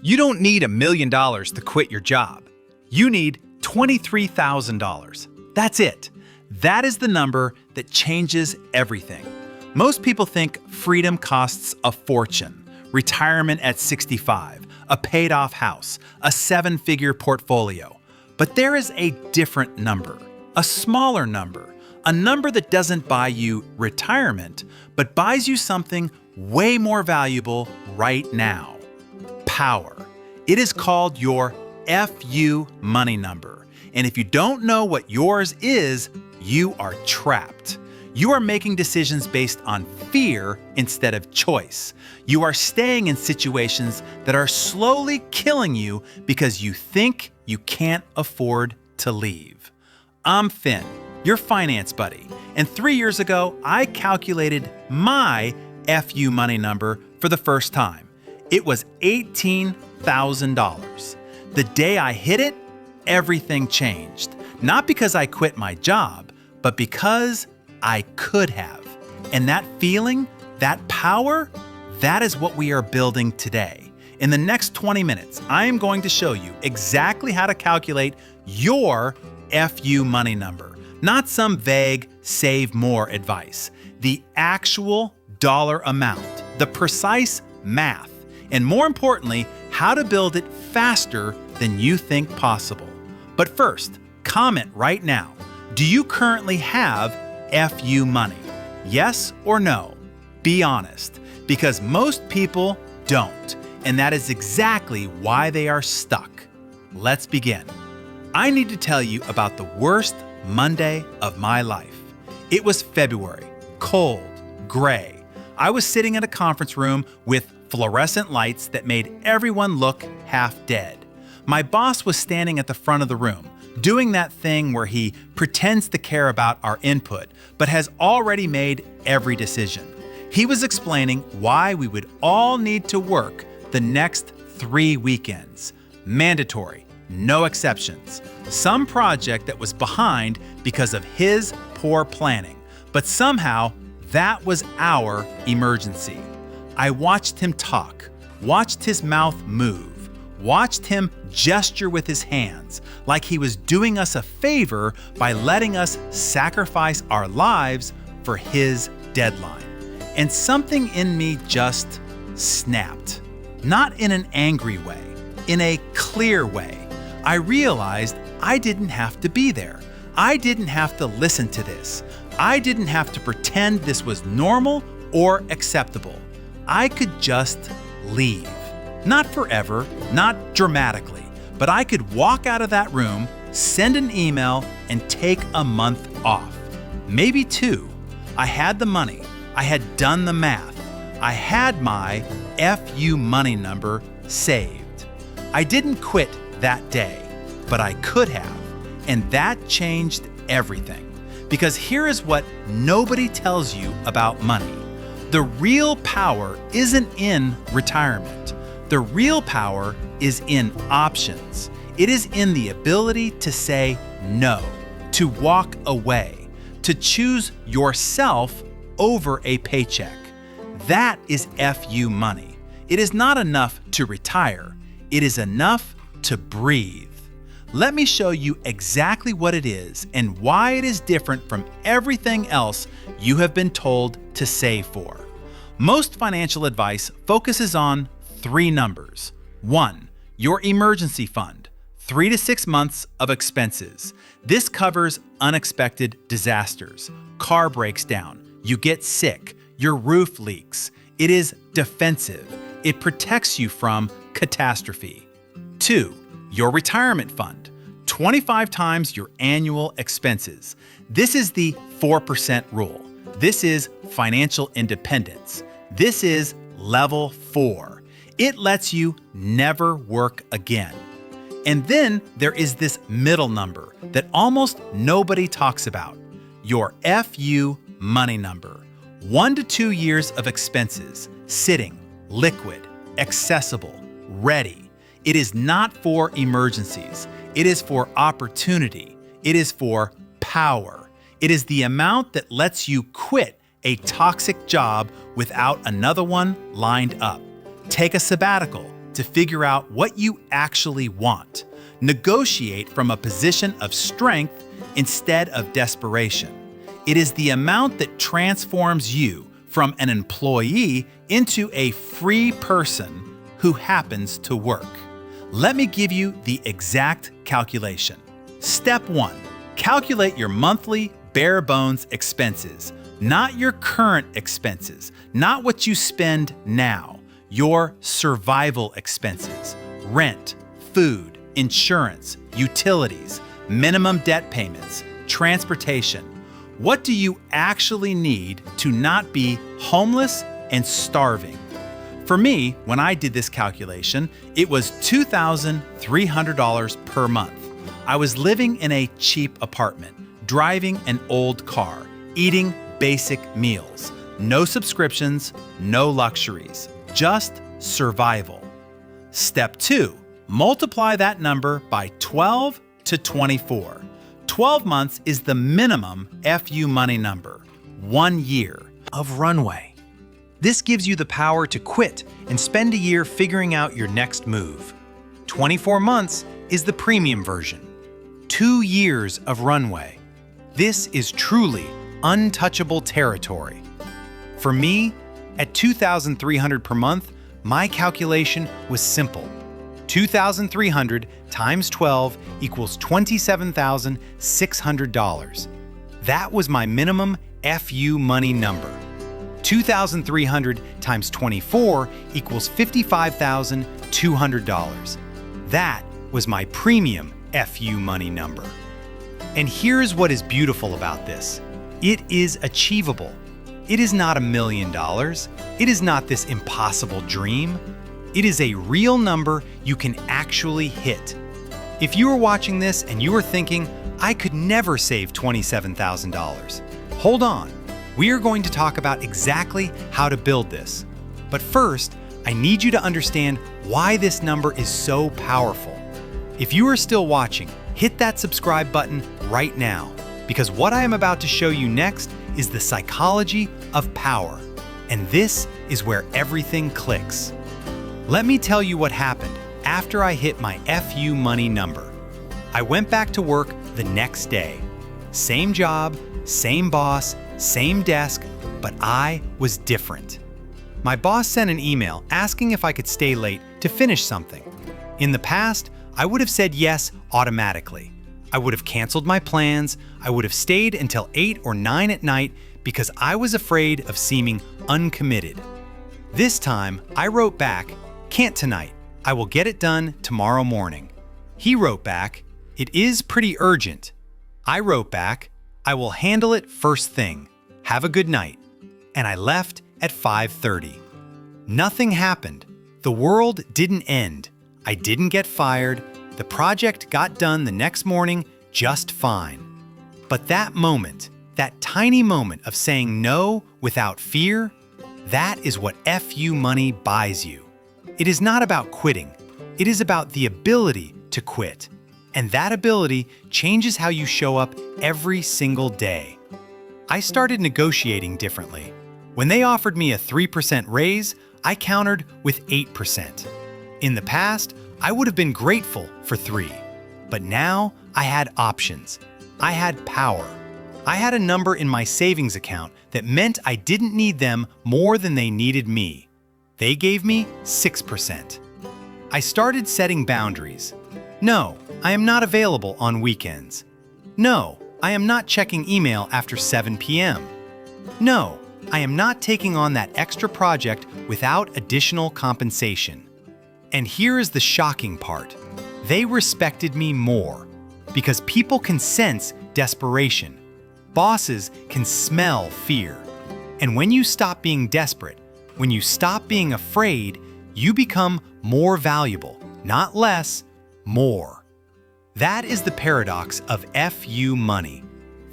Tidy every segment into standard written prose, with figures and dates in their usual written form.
You don't need $1,000,000 to quit your job. You need $23,000. That's it. That is the number that changes everything. Most people think freedom costs a fortune, retirement at 65, a paid-off house, a 7-figure portfolio. But there is a different number, a smaller number, a number that doesn't buy you retirement, but buys you something way more valuable right now. Power. It is called your FU money number. And if you don't know what yours is, you are trapped. You are making decisions based on fear instead of choice. You are staying in situations that are slowly killing you because you think you can't afford to leave. I'm Finn, your finance buddy, and 3 years ago, I calculated my FU money number for the first time. It was $18,000. The day I hit it, everything changed. Not because I quit my job, but because I could have. And that feeling, that power, that is what we are building today. In the next 20 minutes, I am going to show you exactly how to calculate your FU money number. Not some vague save more advice. The actual dollar amount, the precise math, and more importantly, how to build it faster than you think possible. But first, comment right now. Do you currently have FU money? Yes or no? Be honest, because most people don't, and that is exactly why they are stuck. Let's begin. I need to tell you about the worst Monday of my life. It was February, cold, gray. I was sitting in a conference room with fluorescent lights that made everyone look half dead. My boss was standing at the front of the room, doing that thing where he pretends to care about our input, but has already made every decision. He was explaining why we would all need to work the next 3 weekends. Mandatory, no exceptions. Some project that was behind because of his poor planning, but somehow that was our emergency. I watched him talk, watched his mouth move, watched him gesture with his hands like he was doing us a favor by letting us sacrifice our lives for his deadline. And something in me just snapped. Not in an angry way, in a clear way. I realized I didn't have to be there. I didn't have to listen to this. I didn't have to pretend this was normal or acceptable. I could just leave. Not forever, not dramatically, but I could walk out of that room, send an email, and take a month off. Maybe 2. I had the money. I had done the math. I had my FU money number saved. I didn't quit that day, but I could have, and that changed everything. Because here is what nobody tells you about money. The real power isn't in retirement. The real power is in options. It is in the ability to say no, to walk away, to choose yourself over a paycheck. That is FU money. It is not enough to retire. It is enough to breathe. Let me show you exactly what it is and why it is different from everything else you have been told to save for. Most financial advice focuses on 3 numbers. 1, your emergency fund, 3 to 6 months of expenses. This covers unexpected disasters. Car breaks down, you get sick, your roof leaks. It is defensive. It protects you from catastrophe. 2, your retirement fund, 25 times your annual expenses. This is the 4% rule. This is financial independence. This is level 4. It lets you never work again. And then there is this middle number that almost nobody talks about, your FU money number. 1 to 2 years of expenses, sitting, liquid, accessible, ready. It is not for emergencies. It is for opportunity. It is for power. It is the amount that lets you quit a toxic job without another one lined up. Take a sabbatical, to figure out what you actually want. Negotiate from a position of strength instead of desperation. It is the amount that transforms you from an employee into a free person who happens to work. Let me give you the exact calculation. Step 1. Calculate your monthly bare bones expenses, not your current expenses, not what you spend now, your survival expenses, rent, food, insurance, utilities, minimum debt payments, transportation. What do you actually need to not be homeless and starving? For me, when I did this calculation, it was $2,300 per month. I was living in a cheap apartment, driving an old car, eating basic meals, no subscriptions, no luxuries, just survival. Step 2, multiply that number by 12 to 24. 12 months is the minimum FU money number, 1 year of runway. This gives you the power to quit and spend a year figuring out your next move. 24 months is the premium version. 2 years of runway. This is truly untouchable territory. For me, at $2,300 per month, my calculation was simple. 2,300 times 12 equals $27,600. That was my minimum FU money number. 2,300 times 24 equals $55,200. That was my premium FU money number. And here's what is beautiful about this. It is achievable. It is not $1 million. It is not this impossible dream. It is a real number you can actually hit. If you are watching this and you are thinking, I could never save $27,000, hold on. We are going to talk about exactly how to build this. But first, I need you to understand why this number is so powerful. If you are still watching, hit that subscribe button right now, because what I am about to show you next is the psychology of power. And this is where everything clicks. Let me tell you what happened after I hit my FU money number. I went back to work the next day. Same job, same boss, same desk, but I was different. My boss sent an email asking if I could stay late to finish something. In the past, I would have said yes automatically. I would have canceled my plans. I would have stayed until 8 or 9 at night because I was afraid of seeming uncommitted. This time, I wrote back, "Can't tonight. I will get it done tomorrow morning." He wrote back, "It is pretty urgent." I wrote back, "I will handle it first thing. Have a good night." And I left at 5:30. Nothing happened. The world didn't end. I didn't get fired. The project got done the next morning just fine. But that moment, that tiny moment of saying no without fear, that is what FU money buys you. It is not about quitting. It is about the ability to quit. And that ability changes how you show up every single day. I started negotiating differently. When they offered me a 3% raise, I countered with 8%. In the past, I would have been grateful for 3. But now I had options. I had power. I had a number in my savings account that meant I didn't need them more than they needed me. They gave me 6%. I started setting boundaries. No, I am not available on weekends. No, I am not checking email after 7 p.m. No, I am not taking on that extra project without additional compensation. And here is the shocking part. They respected me more because people can sense desperation. Bosses can smell fear. And when you stop being desperate, when you stop being afraid, you become more valuable, not less, more. That is the paradox of FU money.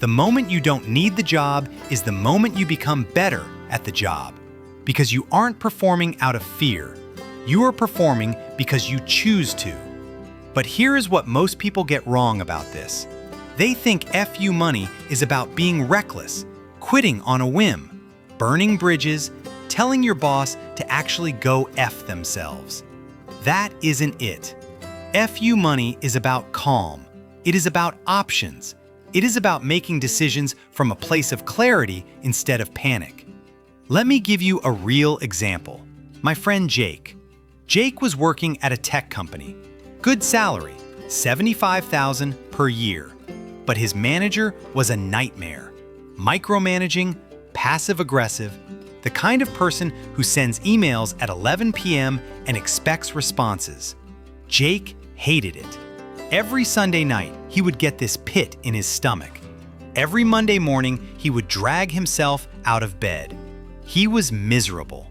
The moment you don't need the job is the moment you become better at the job. Because you aren't performing out of fear. You are performing because you choose to. But here is what most people get wrong about this. They think FU money is about being reckless, quitting on a whim, burning bridges, telling your boss to actually go F themselves. That isn't it. FU Money is about calm. It is about options. It is about making decisions from a place of clarity instead of panic. Let me give you a real example. My friend Jake. Jake was working at a tech company. Good salary, $75,000 per year. But his manager was a nightmare. Micromanaging, passive-aggressive, the kind of person who sends emails at 11 p.m. and expects responses. Jake hated it. Every Sunday night, he would get this pit in his stomach. Every Monday morning, he would drag himself out of bed. He was miserable.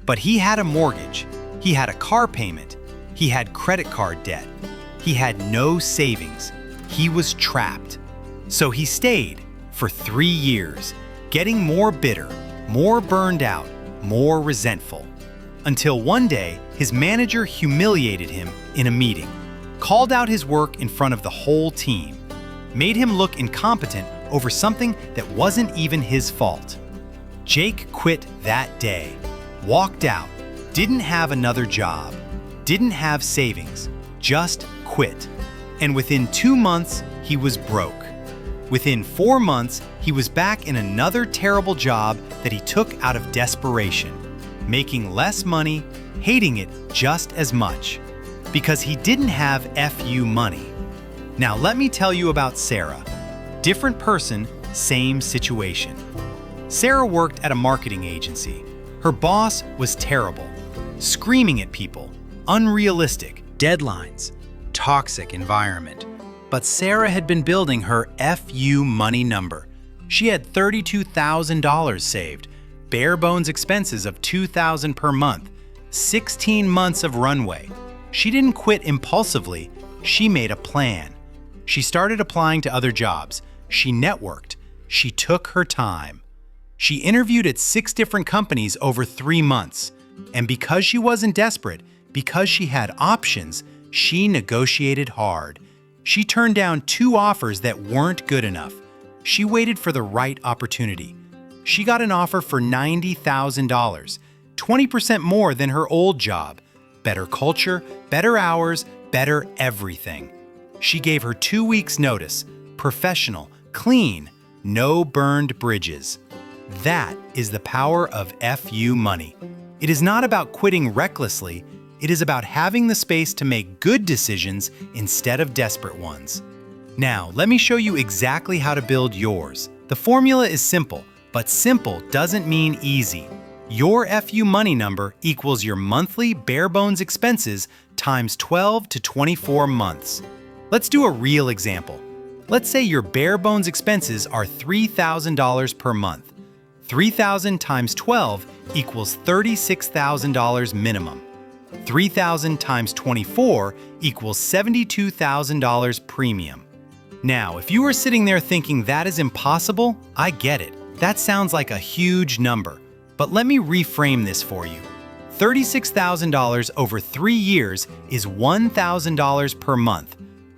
But he had a mortgage. He had a car payment. He had credit card debt. He had no savings. He was trapped. So he stayed for 3 years, getting more bitter, more burned out, more resentful. Until one day, his manager humiliated him in a meeting, called out his work in front of the whole team, made him look incompetent over something that wasn't even his fault. Jake quit that day, walked out, didn't have another job, didn't have savings, just quit. And within 2 months, he was broke. Within 4 months, he was back in another terrible job that he took out of desperation, making less money, hating it just as much, because he didn't have FU money. Now let me tell you about Sarah. Different person, same situation. Sarah worked at a marketing agency. Her boss was terrible, screaming at people, unrealistic, deadlines, toxic environment. But Sarah had been building her FU money number. She had $32,000 saved, bare bones expenses of $2,000 per month, 16 months of runway. She didn't quit impulsively, she made a plan. She started applying to other jobs. She networked. She took her time. She interviewed at 6 different companies over 3 months. And because she wasn't desperate, because she had options, she negotiated hard. She turned down 2 offers that weren't good enough. She waited for the right opportunity. She got an offer for $90,000, 20% more than her old job. Better culture, better hours, better everything. She gave her 2 weeks' notice, professional, clean, no burned bridges. That is the power of FU money. It is not about quitting recklessly. It is about having the space to make good decisions instead of desperate ones. Now, let me show you exactly how to build yours. The formula is simple, but simple doesn't mean easy. Your FU money number equals your monthly bare bones expenses times 12 to 24 months. Let's do a real example. Let's say your bare bones expenses are $3,000 per month. 3,000 times 12 equals $36,000 minimum. 3,000 times 24 equals $72,000 premium. Now, if you are sitting there thinking that is impossible, I get it. That sounds like a huge number. But let me reframe this for you. $36,000 over 3 years is $1,000 per month.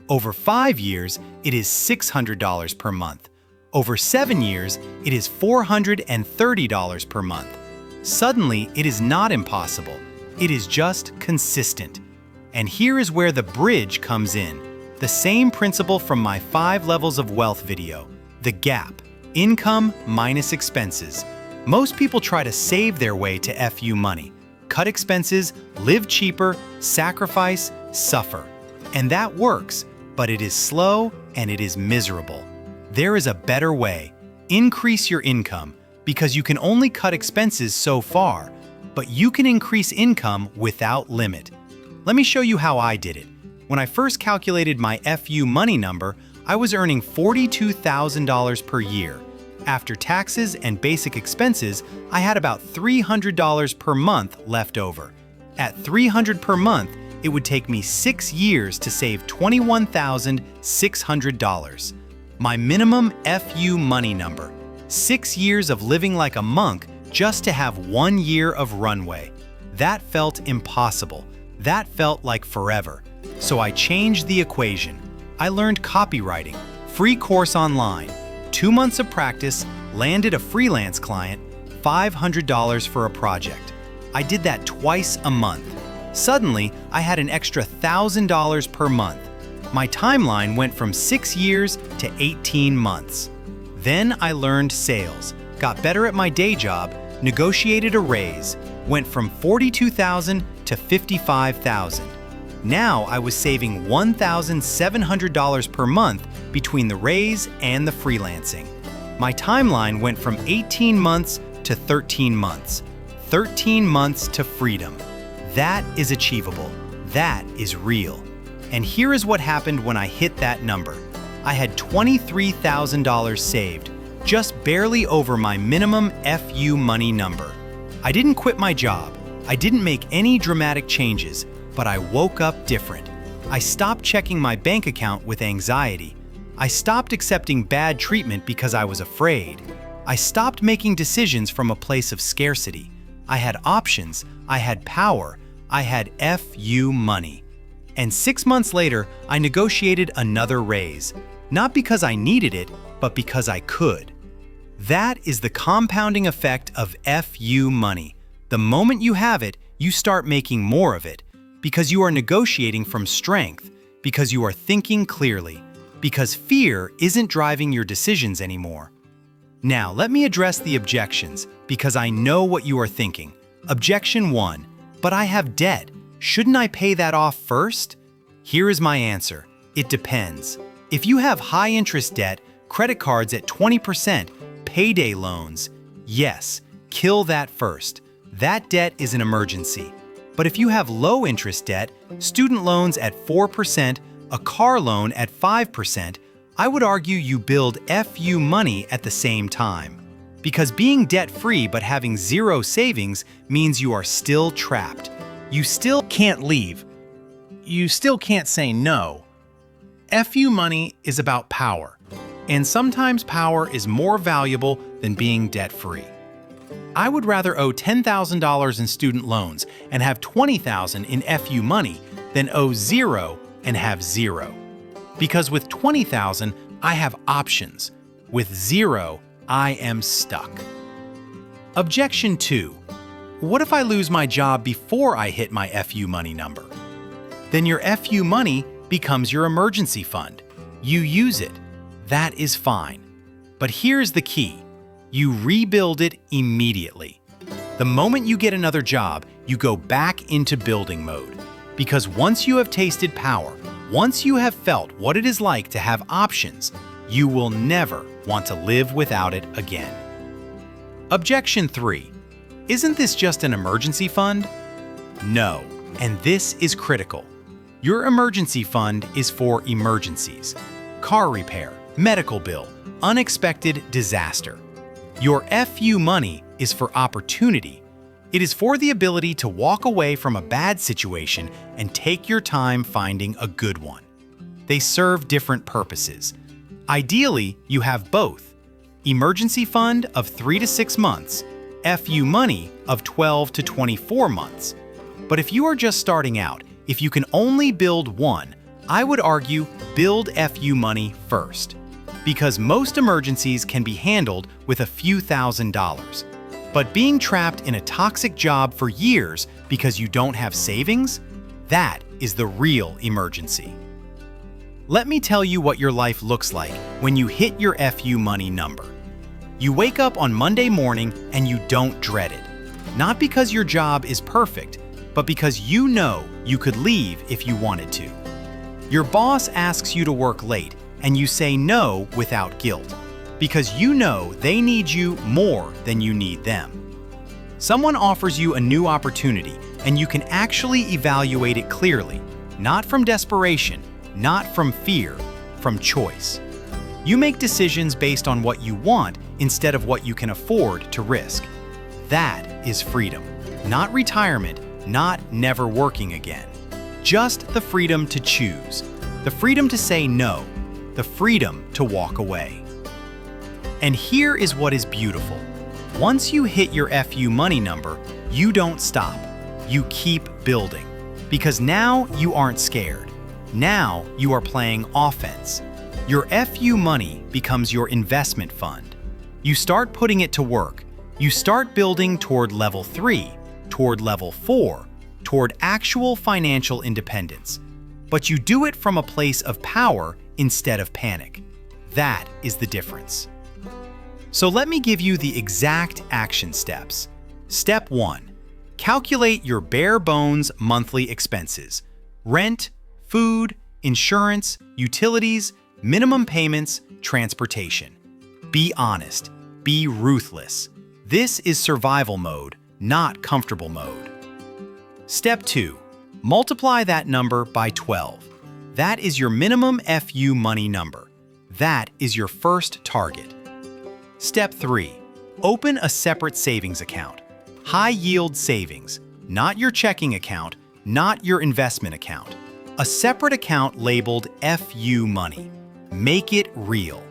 Over 5 years, it is $600 per month. Over 7 years, it is $430 per month. Suddenly, it is not impossible. It is just consistent. And here is where the bridge comes in. The same principle from my 5 levels of wealth video, the gap, income minus expenses. Most people try to save their way to FU money, cut expenses, live cheaper, sacrifice, suffer. And that works, but it is slow and it is miserable. There is a better way. Increase your income, because you can only cut expenses so far, but you can increase income without limit. Let me show you how I did it. When I first calculated my FU money number, I was earning $42,000 per year. After taxes and basic expenses, I had about $300 per month left over. At $300 per month, it would take me 6 years to save $21,600. My minimum FU money number. 6 years of living like a monk just to have 1 year of runway. That felt impossible. That felt like forever. So I changed the equation. I learned copywriting, free course online, 2 months of practice, landed a freelance client, $500 for a project. I did that twice a month. Suddenly, I had an extra $1,000 per month. My timeline went from 6 years to 18 months. Then I learned sales, got better at my day job, negotiated a raise, went from $42,000 to $55,000. Now I was saving $1,700 per month between the raise and the freelancing. My timeline went from 18 months to 13 months. 13 months to freedom. That is achievable. That is real. And here is what happened when I hit that number. I had $23,000 saved, just barely over my minimum FU money number. I didn't quit my job. I didn't make any dramatic changes, but I woke up different. I stopped checking my bank account with anxiety. I stopped accepting bad treatment because I was afraid. I stopped making decisions from a place of scarcity. I had options. I had power. I had FU money. And 6 months later, I negotiated another raise. Not because I needed it, but because I could. That is the compounding effect of FU money. The moment you have it, you start making more of it. Because you are negotiating from strength. Because you are thinking clearly. Because fear isn't driving your decisions anymore. Now, let me address the objections, because I know what you are thinking. Objection 1. But I have debt. Shouldn't I pay that off first? Here is my answer. It depends. If you have high-interest debt, credit cards at 20%, payday loans, yes, kill that first. That debt is an emergency. But if you have low-interest debt, student loans at 4%, a car loan at 5%, I would argue you build FU money at the same time. Because being debt-free but having zero savings means you are still trapped. You still can't leave. You still can't say no. FU money is about power, and sometimes power is more valuable than being debt-free. I would rather owe $10,000 in student loans and have $20,000 in FU money than owe zero and have zero. Because with $20,000, I have options. With zero, I am stuck. Objection 2. What if I lose my job before I hit my FU money number? Then your FU money becomes your emergency fund. You use it. That is fine. But here's the key. You rebuild it immediately. The moment you get another job, you go back into building mode. Because once you have tasted power, once you have felt what it is like to have options, you will never want to live without it again. Objection 3. Isn't this just an emergency fund? No, and this is critical. Your emergency fund is for emergencies. Car repair, medical bill, unexpected disaster. Your FU money is for opportunity. It is for the ability to walk away from a bad situation and take your time finding a good one. They serve different purposes. Ideally, you have both. Emergency fund of 3 to 6 months, FU money of 12 to 24 months. But if you are just starting out, if you can only build one, I would argue build FU money first. Because most emergencies can be handled with a few $1,000s. But being trapped in a toxic job for years because you don't have savings, that is the real emergency. Let me tell you what your life looks like when you hit your FU money number. You wake up on Monday morning and you don't dread it. Not because your job is perfect, but because you know you could leave if you wanted to. Your boss asks you to work late and you say no without guilt, because you know they need you more than you need them. Someone offers you a new opportunity and you can actually evaluate it clearly, not from desperation, not from fear, from choice. You make decisions based on what you want instead of what you can afford to risk. That is freedom, not retirement, not never working again. Just the freedom to choose, the freedom to say no, the freedom to walk away. And here is what is beautiful. Once you hit your FU money number, you don't stop. You keep building. Because now you aren't scared. Now you are playing offense. Your FU money becomes your investment fund. You start putting it to work. You start building toward level 3, toward level 4, toward actual financial independence. But you do it from a place of power instead of panic. That is the difference. So let me give you the exact action steps. Step 1. Calculate your bare bones monthly expenses. Rent, food, insurance, utilities, minimum payments, transportation. Be honest. Be ruthless. This is survival mode, not comfortable mode. Step 2. Multiply that number by 12. That is your minimum FU money number. That is your first target. Step 3. Open a separate savings account. High-yield savings, not your checking account, not your investment account. A separate account labeled FU money. Make it real.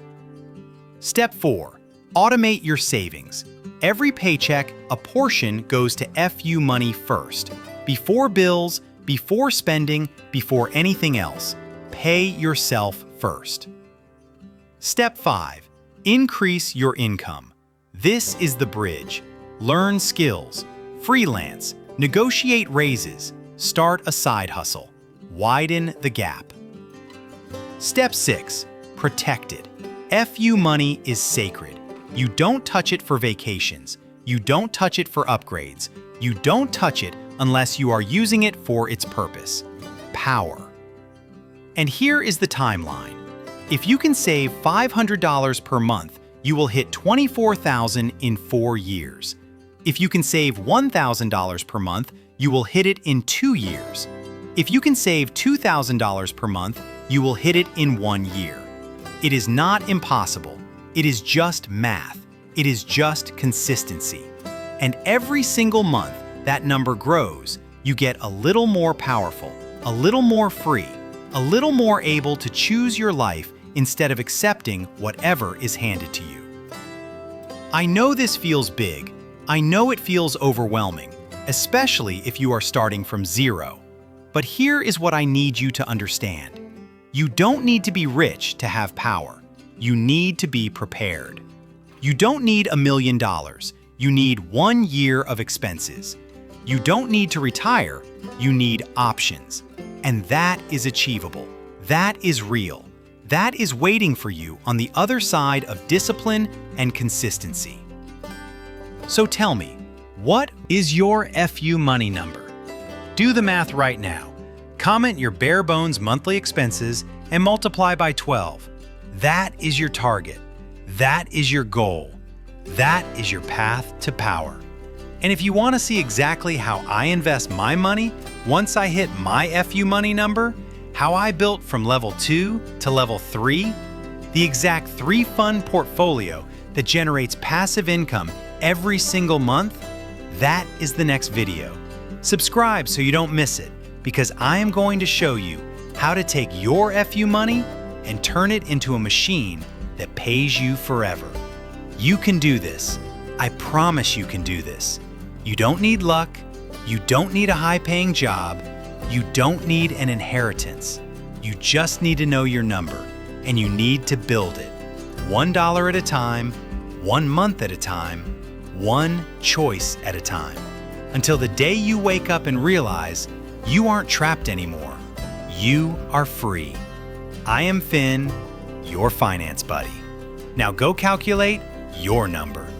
Step 4. Automate your savings. Every paycheck, a portion goes to FU money first. Before bills, before spending, before anything else. Pay yourself first. Step 5. Increase your income. This is the bridge. Learn skills, freelance, negotiate raises, start a side hustle. Widen the gap. Step 6. Protected. FU money is sacred. You don't touch it for vacations. You don't touch it for upgrades. You don't touch it unless you are using it for its purpose. Power. And here is the timeline. If you can save $500 per month, you will hit $24,000 in 4 years. If you can save $1,000 per month, you will hit it in 2 years. If you can save $2,000 per month, you will hit it in 1 year. It is not impossible. It is just math. It is just consistency. And every single month that number grows, you get a little more powerful, a little more free, a little more able to choose your life instead of accepting whatever is handed to you. I know this feels big. I know it feels overwhelming, especially if you are starting from zero. But here is what I need you to understand. You don't need to be rich to have power. You need to be prepared. You don't need $1 million. You need 1 year of expenses. You don't need to retire. You need options. And that is achievable. That is real. That is waiting for you on the other side of discipline and consistency. So tell me, what is your FU money number? Do the math right now. Comment your bare bones monthly expenses and multiply by 12. That is your target. That is your goal. That is your path to power. And if you want to see exactly how I invest my money once I hit my FU money number, how I built from level 2 to level 3, the exact 3-fund portfolio that generates passive income every single month, that is the next video. Subscribe so you don't miss it, because I am going to show you how to take your FU money and turn it into a machine that pays you forever. You can do this. I promise you can do this. You don't need luck. You don't need a high-paying job. You don't need an inheritance. You just need to know your number, and you need to build it. $1 at a time, 1 month at a time, 1 choice at a time, until the day you wake up and realize you aren't trapped anymore. You are free. I am Finn, your finance buddy. Now go calculate your number.